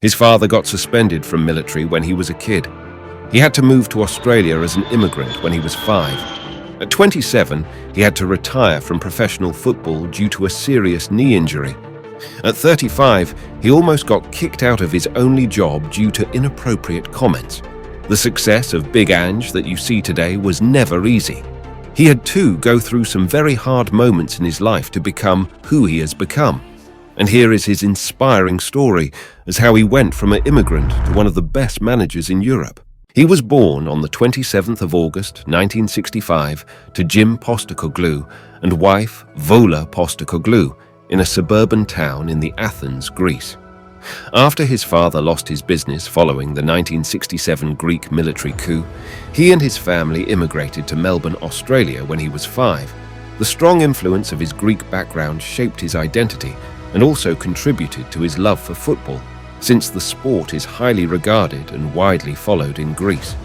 His father got suspended from military when he was a kid. He had to move to Australia as an immigrant when he was 5. At 27, he had to retire from professional football due to a serious knee injury. At 35, he almost got kicked out of his only job due to inappropriate comments. The success of Big Ange that you see today was never easy. He had to go through some very hard moments in his life to become who he has become. And here is his inspiring story as how he went from an immigrant to one of the best managers in Europe. He was born on the 27th of August 1965 to Jim Postecoglu and wife Vola Postecoglu in a suburban town in the Athens, Greece. After his father lost his business following the 1967 Greek military coup, he and his family immigrated to Melbourne, Australia when he was 5. The strong influence of his Greek background shaped his identity and also contributed to his love for football, since the sport is highly regarded and widely followed in Greece.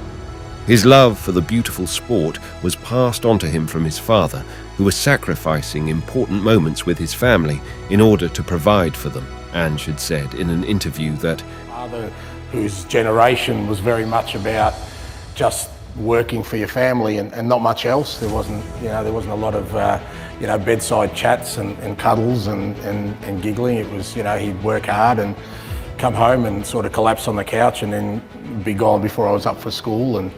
His love for the beautiful sport was passed on to him from his father, who was sacrificing important moments with his family in order to provide for them. Ange had said in an interview that, "Father, whose generation was very much about just working for your family and not much else. There wasn't a lot of bedside chats and cuddles and giggling. It was, he'd work hard and come home and sort of collapse on the couch and then be gone before I was up for school, and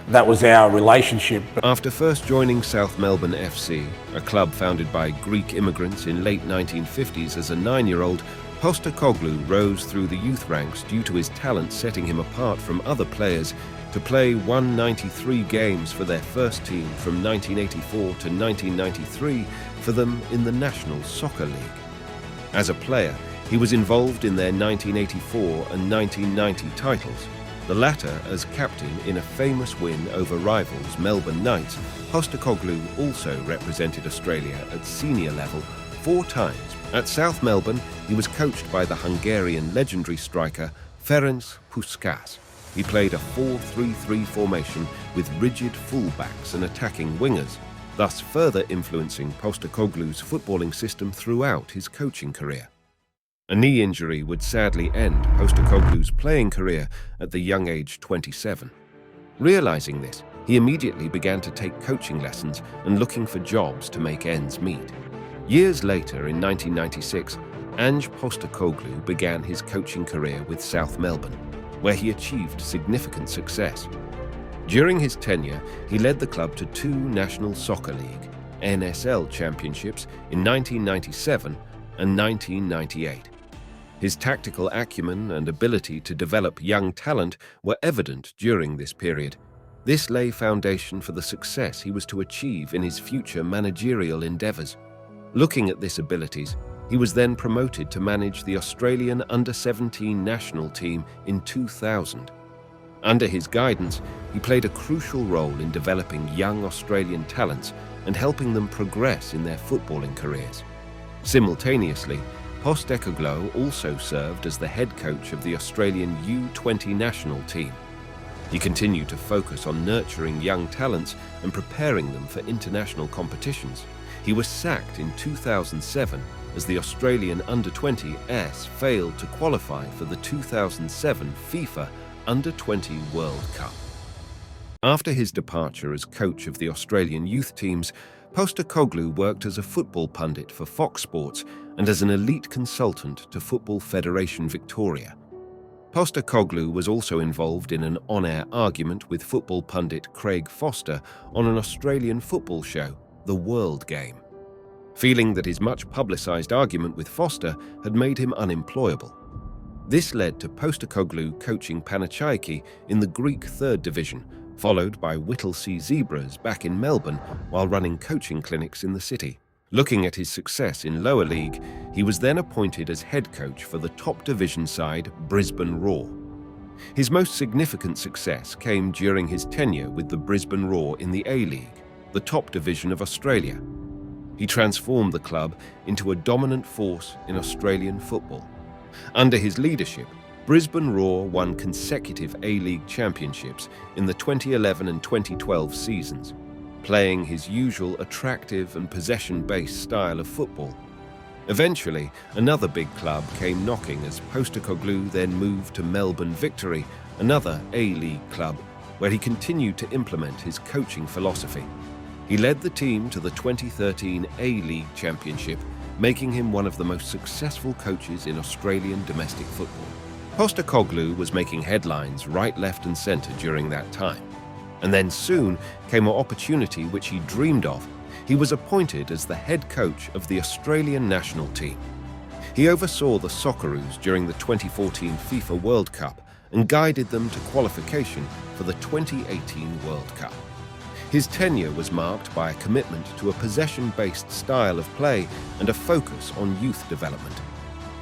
that was our relationship." After first joining South Melbourne FC, a club founded by Greek immigrants in late 1950s as a 9-year-old, Postecoglu rose through the youth ranks due to his talent setting him apart from other players to play 193 games for their first team from 1984 to 1993 for them in the National Soccer League. As a player, he was involved in their 1984 and 1990 titles, the latter as captain in a famous win over rivals Melbourne Knights. Postecoglu also represented Australia at senior level 4 times. At South Melbourne, he was coached by the Hungarian legendary striker Ferenc Puskás. He played a 4-3-3 formation with rigid fullbacks and attacking wingers, thus further influencing Postecoglu's footballing system throughout his coaching career. A knee injury would sadly end Postecoglu's playing career at the young age 27. Realizing this, he immediately began to take coaching lessons and looking for jobs to make ends meet. Years later, in 1996, Ange Postecoglu began his coaching career with South Melbourne, where he achieved significant success. During his tenure, he led the club to 2 National Soccer League (NSL) championships in 1997 and 1998. His tactical acumen and ability to develop young talent were evident during this period. This lay foundation for the success he was to achieve in his future managerial endeavours. Looking at these abilities, he was then promoted to manage the Australian under-17 national team in 2000. Under his guidance, he played a crucial role in developing young Australian talents and helping them progress in their footballing careers. Simultaneously, Postecoglu also served as the head coach of the Australian U20 national team. He continued to focus on nurturing young talents and preparing them for international competitions. He was sacked in 2007 as the Australian Under-20s failed to qualify for the 2007 FIFA Under-20 World Cup. After his departure as coach of the Australian youth teams, Postecoglu worked as a football pundit for Fox Sports and as an elite consultant to Football Federation Victoria. Postecoglu was also involved in an on-air argument with football pundit Craig Foster on an Australian football show, The World Game. Feeling that his much publicised argument with Foster had made him unemployable. This led to Postecoglu coaching Panathinaiki in the Greek 3rd Division, followed by Whittlesea Zebras back in Melbourne while running coaching clinics in the city. Looking at his success in lower league, he was then appointed as head coach for the top division side Brisbane Roar. His most significant success came during his tenure with the Brisbane Roar in the A-League, the top division of Australia. He transformed the club into a dominant force in Australian football. Under his leadership, Brisbane Roar won consecutive A-League championships in the 2011 and 2012 seasons, playing his usual attractive and possession-based style of football. Eventually, another big club came knocking as Postecoglu then moved to Melbourne Victory, another A-League club, where he continued to implement his coaching philosophy. He led the team to the 2013 A-League Championship, making him one of the most successful coaches in Australian domestic football. Postecoglu was making headlines right, left and centre during that time. And then soon came an opportunity which he dreamed of. He was appointed as the head coach of the Australian national team. He oversaw the Socceroos during the 2014 FIFA World Cup and guided them to qualification for the 2018 World Cup. His tenure was marked by a commitment to a possession-based style of play and a focus on youth development.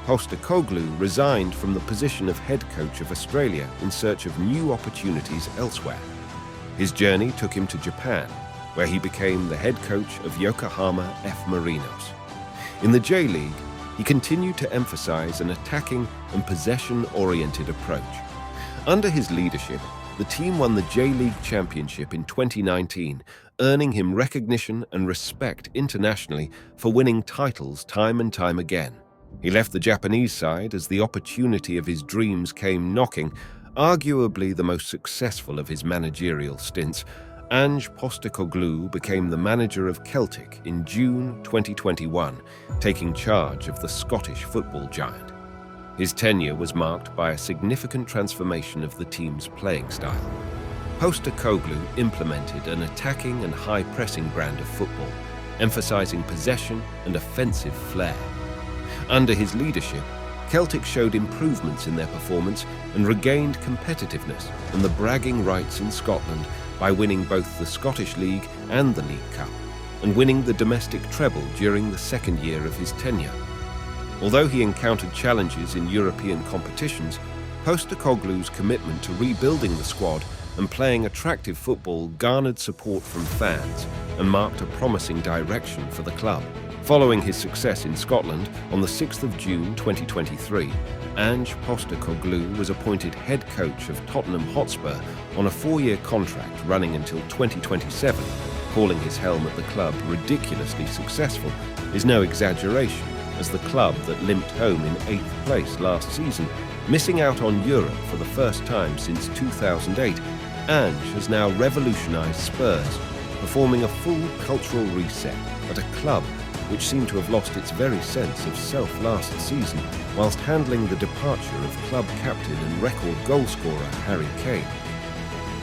Postecoglu resigned from the position of head coach of Australia in search of new opportunities elsewhere. His journey took him to Japan, where he became the head coach of Yokohama F. Marinos. In the J-League, he continued to emphasize an attacking and possession-oriented approach. Under his leadership, the team won the J-League Championship in 2019, earning him recognition and respect internationally for winning titles time and time again. He left the Japanese side as the opportunity of his dreams came knocking, arguably the most successful of his managerial stints. Ange Postecoglu became the manager of Celtic in June 2021, taking charge of the Scottish football giant. His tenure was marked by a significant transformation of the team's playing style. Postecoglu implemented an attacking and high-pressing brand of football, emphasizing possession and offensive flair. Under his leadership, Celtic showed improvements in their performance and regained competitiveness and the bragging rights in Scotland by winning both the Scottish League and the League Cup, and winning the domestic treble during the second year of his tenure. Although he encountered challenges in European competitions, Postecoglu's commitment to rebuilding the squad and playing attractive football garnered support from fans and marked a promising direction for the club. Following his success in Scotland, on the 6th of June 2023, Ange Postecoglu was appointed head coach of Tottenham Hotspur on a 4-year contract running until 2027. Calling his helm at the club ridiculously successful is no exaggeration, as the club that limped home in 8th place last season, missing out on Europe for the first time since 2008, Ange has now revolutionised Spurs, performing a full cultural reset at a club which seemed to have lost its very sense of self last season, whilst handling the departure of club captain and record goalscorer Harry Kane.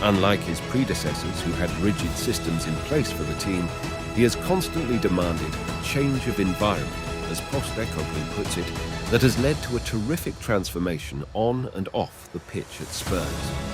Unlike his predecessors who had rigid systems in place for the team, he has constantly demanded a change of environment, as Postecoglu puts it, that has led to a terrific transformation on and off the pitch at Spurs.